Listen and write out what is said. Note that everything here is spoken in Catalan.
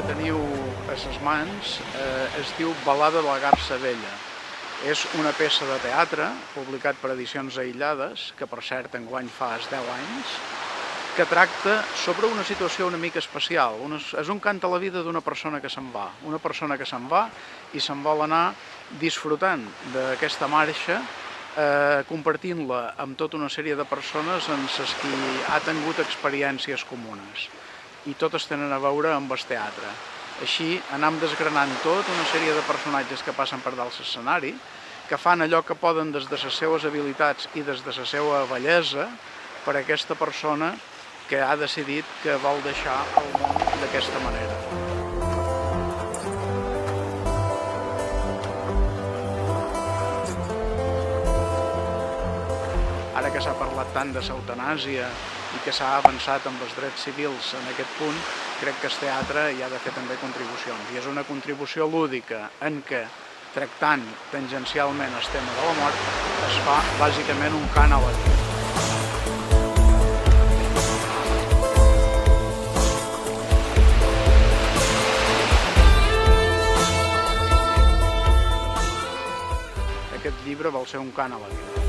teniu a les mans es diu Balada de la Garsa Vella. És una peça de teatre, publicat per Edicions Aïllades, que per cert enguany fa 10 anys, que tracta sobre una situació una mica especial. És un cant a la vida d'una persona que se'n va. Una persona que se'n va i se'n vol anar disfrutant d'aquesta marxa, compartint-la amb tota una sèrie de persones en les que ha tingut experiències comunes. I totes tenen a veure amb el teatre. Així anem desgranant tot una sèrie de personatges que passen per dalt l'escenari, que fan allò que poden des de les seues habilitats i des de la seva bellesa per a aquesta persona que ha decidit que vol deixar el món d'aquesta manera. Ara que s'ha parlat tant de l'eutanàsia i que s'ha avançat amb els drets civils en aquest punt, crec que el teatre hi ha de fer també contribucions. I és una contribució lúdica en què, tractant tangencialment el tema de la mort, es fa bàsicament un cant a la vida. Aquest llibre vol ser un cant a la vida.